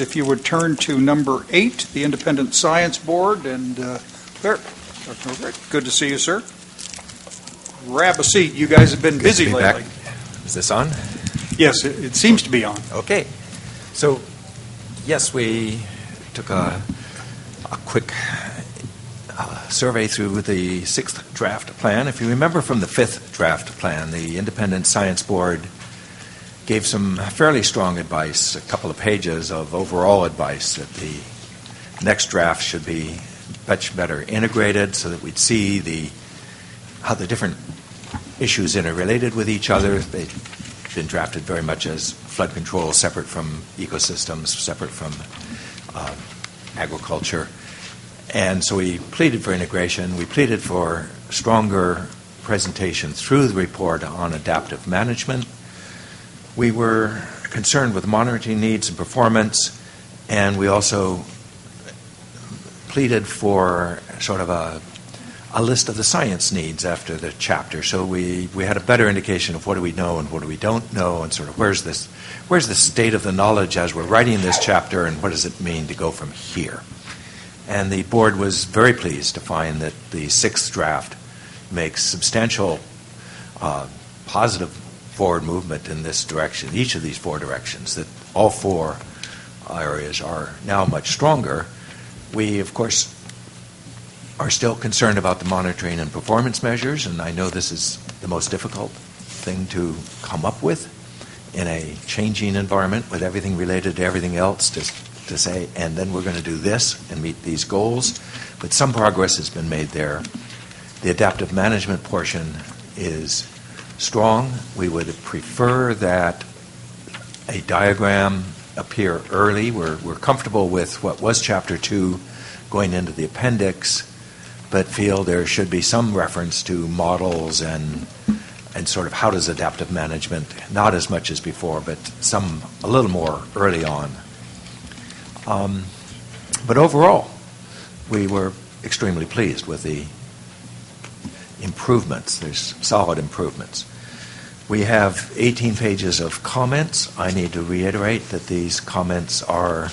If you would turn to number 8, the Independent Science Board, and there, Dr. Overett, good to see you, sir. Grab a seat. You guys have been busy lately. Is this on? Yes, it seems to be on. Okay. So, yes, we took a quick survey through the 6th draft plan. If you remember from the 5th draft plan, the Independent Science Board gave some fairly strong advice, a couple of pages of overall advice that the next draft should be much better integrated so that we'd see how the different issues interrelated with each other. They've been drafted very much as flood control, separate from ecosystems, separate from agriculture. And so we pleaded for integration. We pleaded for stronger presentation through the report on adaptive management. We were concerned with monitoring needs and performance, and we also pleaded for sort of a list of the science needs after the chapter. So we had a better indication of what do we know and what do we don't know, and sort of where's the state of the knowledge as we're writing this chapter, and what does it mean to go from here. And the board was very pleased to find that the 6th draft makes substantial positive forward movement in this direction, each of these 4 directions, that all 4 areas are now much stronger. We, of course, are still concerned about the monitoring and performance measures, and I know this is the most difficult thing to come up with in a changing environment with everything related to everything else to say, and then we're going to do this and meet these goals. But some progress has been made there. The adaptive management portion is strong. We would prefer that a diagram appear early. We're comfortable with what was Chapter 2 going into the appendix, but feel there should be some reference to models and sort of how does adaptive management, not as much as before, but a little more early on. But overall, we were extremely pleased with the improvements. There's solid improvements. We have 18 pages of comments. I need to reiterate that these comments are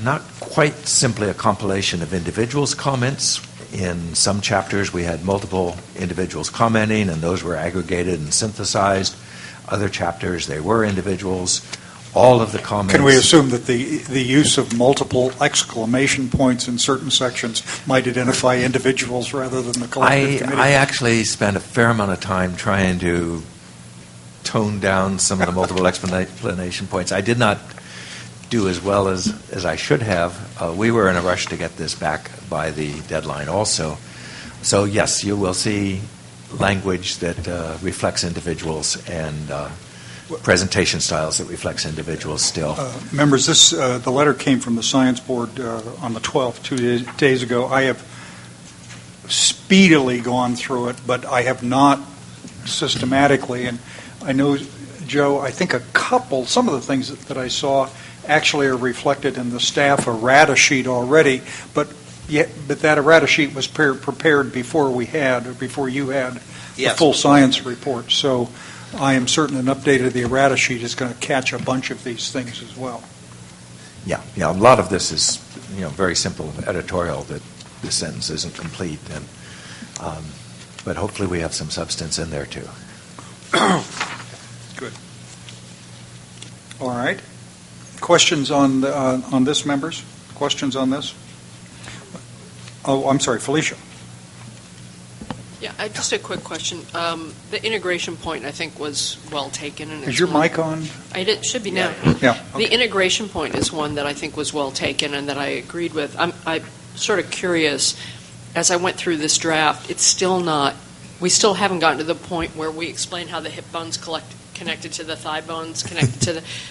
not quite simply a compilation of individuals' comments. In some chapters, we had multiple individuals commenting, and those were aggregated and synthesized. Other chapters, they were individuals. All of the comments... Can we assume that the use of multiple exclamation points in certain sections might identify individuals rather than the collective committee? I actually spent a fair amount of time trying to tone down some of the multiple explanation points. I did not do as well as I should have. We were in a rush to get this back by the deadline also. So yes, you will see language that reflects individuals and presentation styles that reflects individuals still. Members, the letter came from the Science Board on the 12th, 2 days ago. I have speedily gone through it, but I have not systematically. And I know, Joe, I think some of the things that I saw actually are reflected in the staff errata sheet already, but that errata sheet was prepared before you had the full science report. So I am certain an update of the errata sheet is going to catch a bunch of these things as well. Yeah. A lot of this is, very simple editorial that this sentence isn't complete, and but hopefully we have some substance in there too. Good. All right. Questions on this, members? Questions on this? Oh, I'm sorry, Felicia. Yeah, just a quick question. The integration point, I think, was well taken. And is your mic on? It should be now. Yeah. Okay. The integration point is one that I think was well taken and that I agreed with. I'm sort of curious, as I went through this draft, we still haven't gotten to the point where we explain how the hip bone's connected to the thigh bones,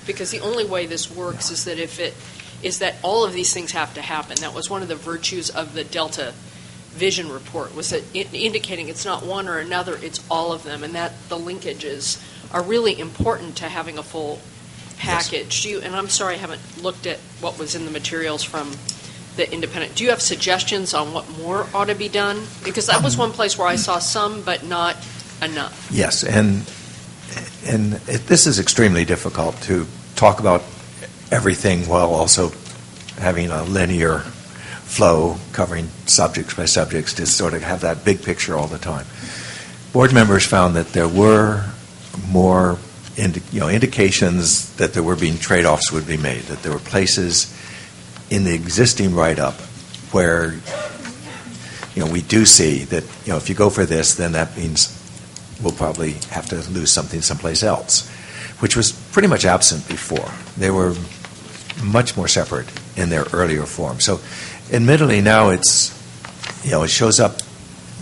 because the only way this works is that all of these things have to happen. That was one of the virtues of the Delta Vision report, was that indicating it's not one or another, it's all of them, and that the linkages are really important to having a full package. Yes. And I'm sorry I haven't looked at what was in the materials from the independent. Do you have suggestions on what more ought to be done? Because that was one place where I saw some, but not enough. Yes, and this is extremely difficult to talk about everything while also having a linear flow covering subjects by subjects to sort of have that big picture all the time. Board members found that there were more indications that there were being trade-offs would be made, that there were places in the existing write-up where we do see that if you go for this, then that means we'll probably have to lose something someplace else, which was pretty much absent before. They were much more separate in their earlier form. So admittedly now it shows up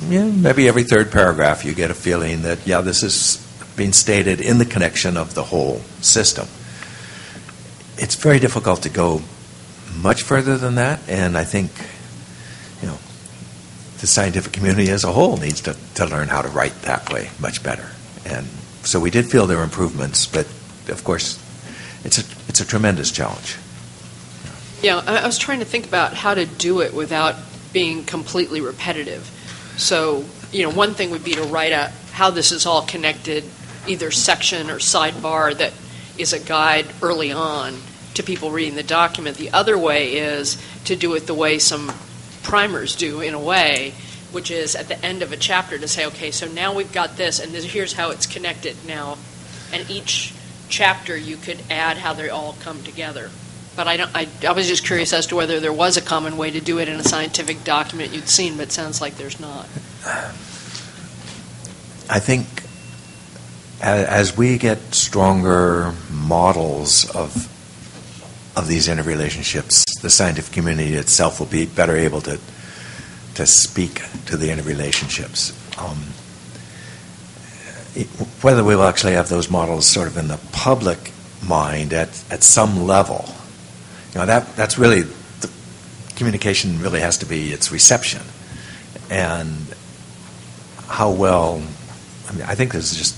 maybe every third paragraph you get a feeling that this is being stated in the connection of the whole system. It's very difficult to go much further than that, and I think the scientific community as a whole needs to learn how to write that way much better. And so we did feel there were improvements, but of course it's a tremendous challenge. Yeah, I was trying to think about how to do it without being completely repetitive. So, one thing would be to write out how this is all connected, either section or sidebar that is a guide early on to people reading the document. The other way is to do it the way some primers do, in a way, which is at the end of a chapter to say, okay, so now we've got this, and here's how it's connected now. And each chapter you could add how they all come together. But I was just curious as to whether there was a common way to do it in a scientific document you'd seen, but it sounds like there's not. I think as we get stronger models of these interrelationships, the scientific community itself will be better able to speak to the interrelationships. Whether we will actually have those models sort of in the public mind at some level, that's really, the communication really has to be its reception. And how well, I think this is just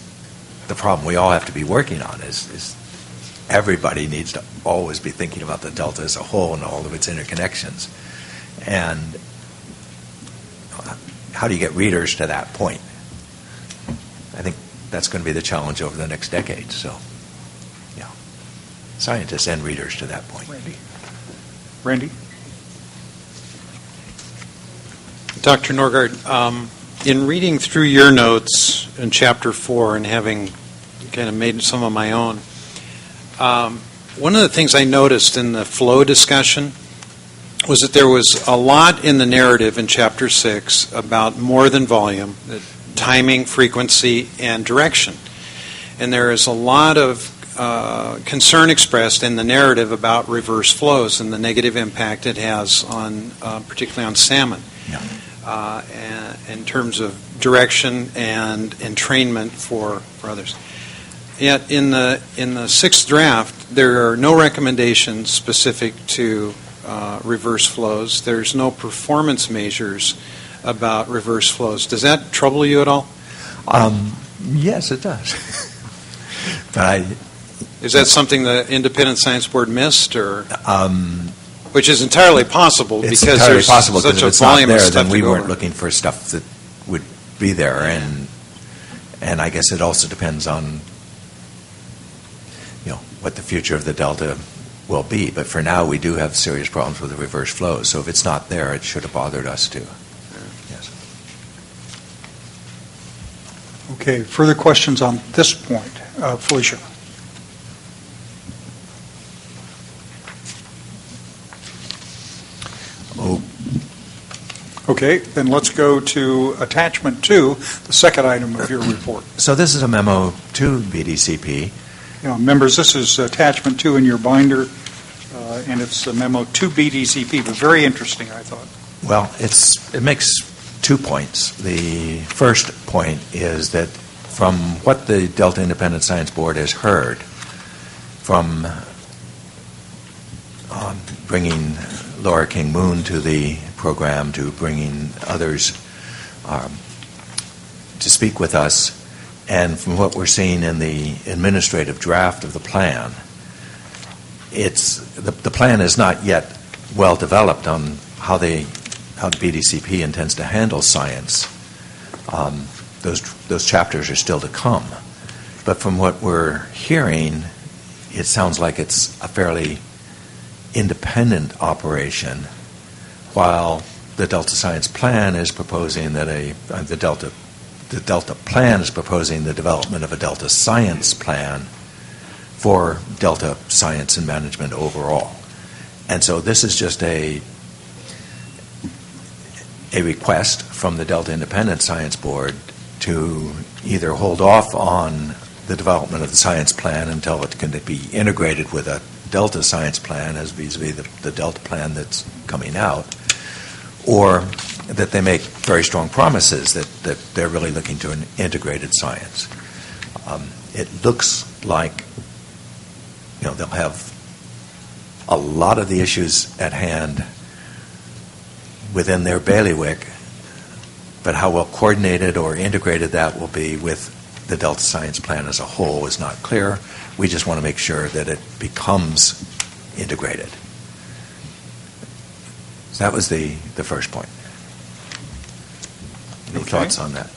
the problem we all have to be working on is everybody needs to always be thinking about the delta as a whole and all of its interconnections. And how do you get readers to that point? I think that's going to be the challenge over the next decade. So, scientists and readers to that point. Randy? Dr. Norgard, in reading through your notes in Chapter 4 and having kind of made some of my own, one of the things I noticed in the flow discussion was that there was a lot in the narrative in Chapter 6 about more than volume, timing, frequency, and direction. And there is a lot of concern expressed in the narrative about reverse flows and the negative impact it has on, particularly on salmon, and in terms of direction and entrainment for others. Yet in the sixth draft, there are no recommendations specific to reverse flows. There's no performance measures about reverse flows. Does that trouble you at all? Yes, it does. But is that something the Independent Science Board missed, or which is entirely possible it's because entirely there's possible, such if a it's volume not of there, stuff then we to go weren't over. looking for stuff that would be there, and I guess it also depends on what the future of the delta will be. But for now, we do have serious problems with the reverse flows. So if it's not there, it should have bothered us too. Yes. Okay, further questions on this point? Felicia? Oh, Okay, then let's go to Attachment 2, the second item of your report. so this is a memo to BDCP. Members, this is Attachment 2 in your binder, and it's a memo to BDCP, but very interesting, I thought. Well, it makes 2 points. The first point is that from what the Delta Independent Science Board has heard from bringing Laura King Moon to the program, to bringing others to speak with us, and from what we're seeing in the administrative draft of the plan, the plan is not yet well developed on how the BDCP intends to handle science. Those chapters are still to come. But from what we're hearing, it sounds like it's a fairly independent operation, while the Delta Science Plan is proposing that the Delta Plan is proposing the development of a Delta Science Plan for Delta science and management overall. And so this is just a request from the Delta Independent Science Board to either hold off on the development of the science plan until it can be integrated with a Delta Science Plan as vis-a-vis the Delta Plan that's coming out, or that they make very strong promises that they're really looking to an integrated science. It looks like they'll have a lot of the issues at hand within their bailiwick, but how well coordinated or integrated that will be with the Delta Science Plan as a whole is not clear. We just want to make sure that it becomes integrated. So that was the first point. Any thoughts on that?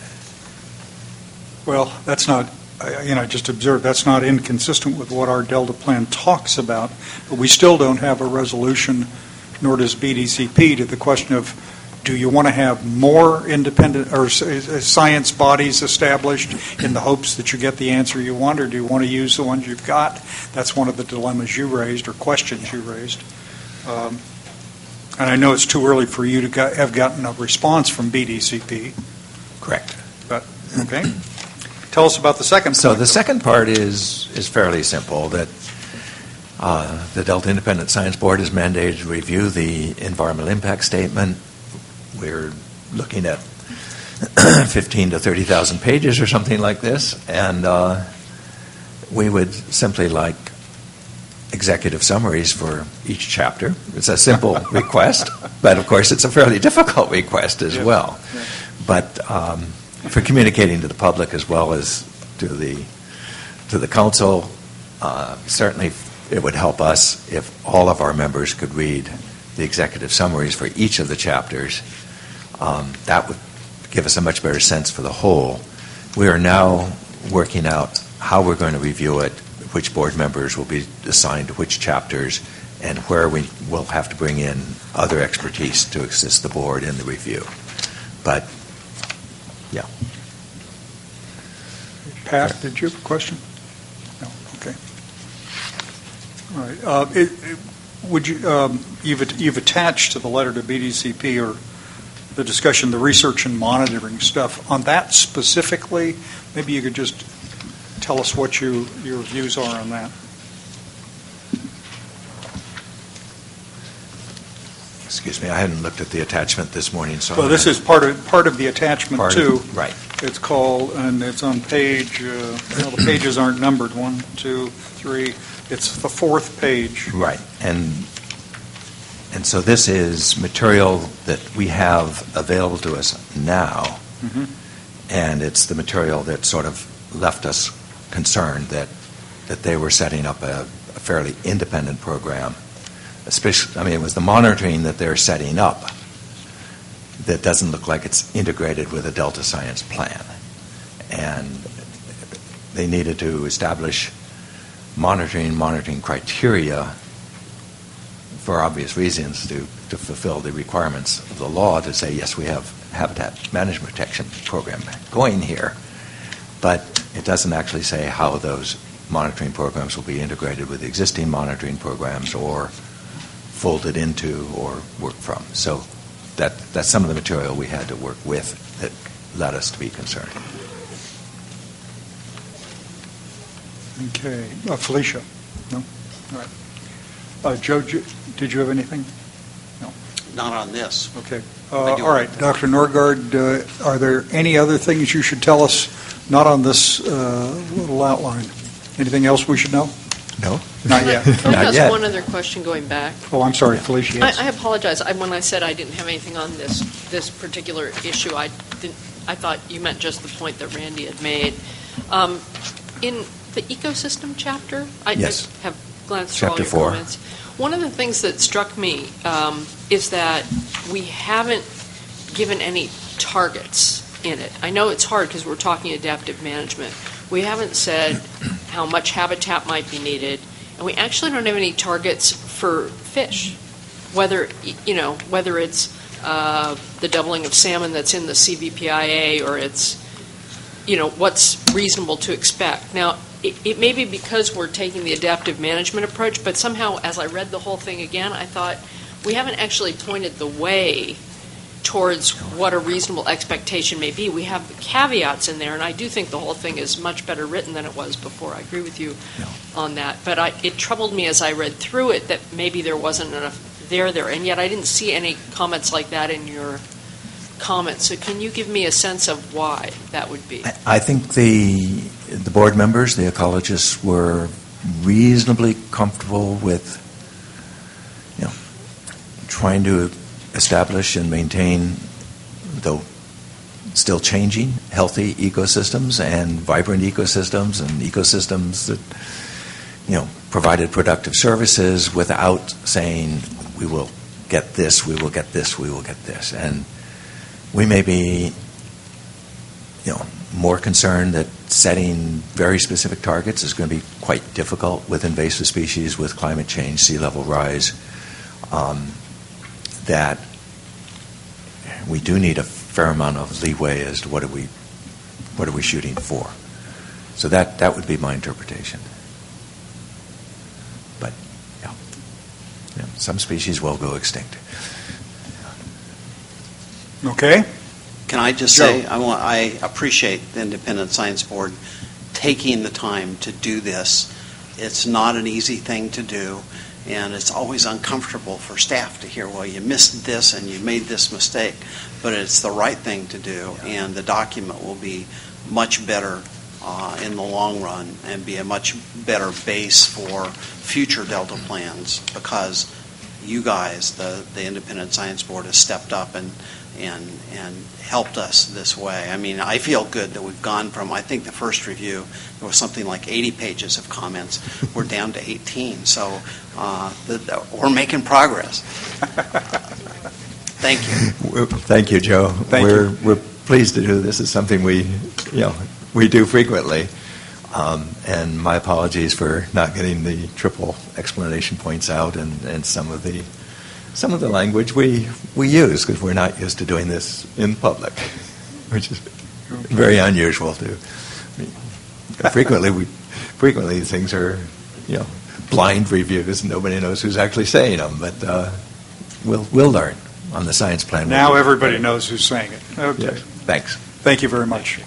Well, that's not, just observe, that's not inconsistent with what our Delta Plan talks about, but we still don't have a resolution, nor does BDCP, to the question of, do you want to have more independent or science bodies established in the hopes that you get the answer you want, or do you want to use the ones you've got? That's one of the dilemmas you raised, or questions you raised. And I know it's too early for you to have gotten a response from BDCP. Correct. But, okay. Tell us about the second part. So the second part is fairly simple, that the Delta Independent Science Board is mandated to review the environmental impact statement. We're looking at 15 to 30,000 pages or something like this, and we would simply like executive summaries for each chapter. It's a simple request, but of course it's a fairly difficult request as well. Yeah. But for communicating to the public as well as to the council, certainly it would help us if all of our members could read the executive summaries for each of the chapters. That would give us a much better sense for the whole. We are now working out how we're going to review it, which board members will be assigned to which chapters, and where we will have to bring in other expertise to assist the board in the review. But, yeah. Pat, did you have a question? No. Okay. All right. Would you? You've attached to the letter to BDCP or the discussion, the research and monitoring stuff. On that specifically, maybe you could just tell us what your views are on that. Excuse me, I hadn't looked at the attachment this morning. So well, this is part of the attachment too. Right. It's called, and it's on page. Well, the pages aren't numbered. 1, 2, 3. It's the fourth page. Right, and so this is material that we have available to us now, and it's the material that sort of left us concerned that they were setting up a fairly independent program. Especially, it was the monitoring that they're setting up that doesn't look like it's integrated with a Delta Science Plan, and they needed to establish monitoring criteria for obvious reasons to fulfill the requirements of the law to say, yes, we have habitat management protection program going here, but it doesn't actually say how those monitoring programs will be integrated with existing monitoring programs or folded into or work from. So that's some of the material we had to work with that led us to be concerned. Okay. Felicia? No? All right. Joe, did you have anything? No. Not on this. Okay. All right. Dr. Norgaard, are there any other things you should tell us, not on this little outline? Anything else we should know? No. Not yet. Can I Not ask yet. one other question going back? Oh, I'm sorry, Felicia. Yes. I apologize. When I said I didn't have anything on this particular issue, I thought you meant just the point that Randy had made. In the ecosystem chapter, Yes. I have glanced through all Chapter your 4. comments. One of the things that struck me is that we haven't given any targets in it. I know it's hard because we're talking adaptive management. We haven't said how much habitat might be needed, and we actually don't have any targets for fish, whether it's the doubling of salmon that's in the CVPIA, or it's, what's reasonable to expect. Now, it may be because we're taking the adaptive management approach, but somehow as I read the whole thing again, I thought we haven't actually pointed the way towards what a reasonable expectation may be. We have the caveats in there, and I do think the whole thing is much better written than it was before. I agree with you on that. But it troubled me as I read through it that maybe there wasn't enough there, and yet I didn't see any comments like that in your comments. So can you give me a sense of why that would be? I think the board members, the ecologists, were reasonably comfortable with trying to establish and maintain, though still changing, healthy ecosystems and vibrant ecosystems and ecosystems that provided productive services without saying we will get this, we will get this, we will get this. And we may be more concerned that setting very specific targets is going to be quite difficult with invasive species, with climate change, sea level rise, that we do need a fair amount of leeway as to what are we shooting for. So that would be my interpretation. But some species will go extinct. Okay. Can I just say, I appreciate the Independent Science Board taking the time to do this. It's not an easy thing to do, and it's always uncomfortable for staff to hear, well, you missed this and you made this mistake, but it's the right thing to do, and the document will be much better in the long run and be a much better base for future Delta plans, because you guys, the Independent Science Board, has stepped up and helped us this way. I mean, I feel good that we've gone from, I think the first review, there was something like 80 pages of comments. We're down to 18. So we're making progress. Thank you. Thank you, Joe. We're pleased to do this. It's something we do frequently. And my apologies for not getting the triple explanation points out and some of the language we use, because we're not used to doing this in public, which is very unusual. Frequently things are blind reviews, and nobody knows who's actually saying them. But we'll learn on the science plan. Now everybody knows who's saying it. Okay. Yes. Thanks. Thank you very much.